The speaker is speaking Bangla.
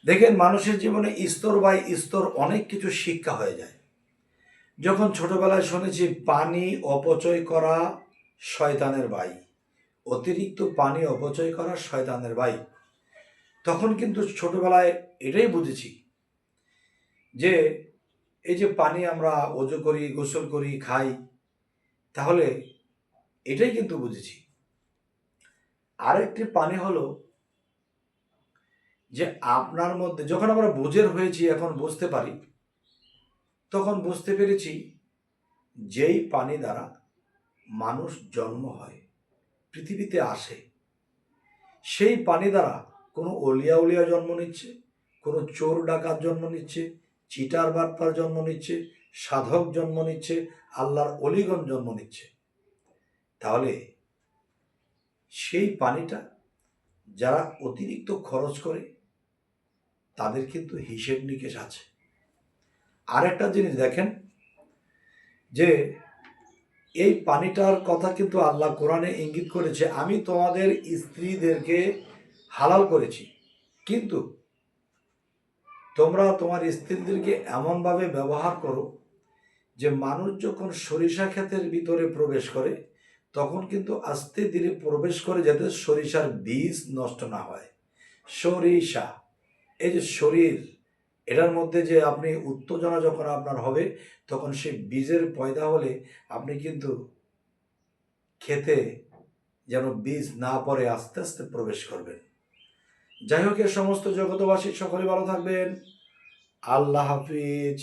দেখেন, মানুষের জীবনে স্তর বাই স্তর অনেক কিছু শিক্ষা হয়ে যায়। যখন ছোটবেলায় শুনেছি পানি অপচয় করা শয়তানের ভাই, অতিরিক্ত পানি অপচয় করা শয়তানের ভাই, তখন কিন্তু ছোটবেলায় এটাই বুঝেছি যে এই যে পানি আমরা ওযু করি, গোসল করি, খাই, তাহলে এটাই কিন্তু বুঝেছি। আরেকটি পানি হলো যে আপনার মধ্যে যখন আমরা বোঝের হয়েছি, এখন বুঝতে পারি, তখন বুঝতে পেরেছি যেই পানি দ্বারা মানুষ জন্ম হয়, পৃথিবীতে আসে, সেই পানি দ্বারা কোনো অলিয়া উলিয়া জন্ম নিচ্ছে, কোনো চোর ডাকাত জন্ম নিচ্ছে, চিটার বাটপার জন্ম নিচ্ছে, সাধক জন্ম নিচ্ছে, আল্লাহর অলিগণ জন্ম নিচ্ছে। তাহলে সেই পানিটা যারা অতিরিক্ত খরচ করে তাদের কিন্তু হিসেব নিকেশ আছে। আরেকটা জিনিস দেখেন যে এই পানিটার কথা কিন্তু আল্লাহ কোরআনে ইঙ্গিত করেছে, আমি তোমাদের স্ত্রীদেরকে হালাল করেছি, কিন্তু তোমরা তোমার স্ত্রীদেরকে এমনভাবে ব্যবহার করো যে মানুষ যখন সরিষা ক্ষেতের ভিতরে প্রবেশ করে তখন কিন্তু আস্তে ধীরে প্রবেশ করে যাতে সরিষার বীজ নষ্ট না হয়। সরিষা, এই যে শরীর, এটার মধ্যে যে আপনি উত্তেজনা যখন আপনার হবে তখন সেই বীজের পয়দা হলে আপনি কিন্তু খেতে যেন বীজ না পড়ে আস্তে আস্তে প্রবেশ করবেন। যাই হোক, এ সমস্ত জগতবাসী সকলে ভালো থাকবেন। আল্লাহ হাফিজ।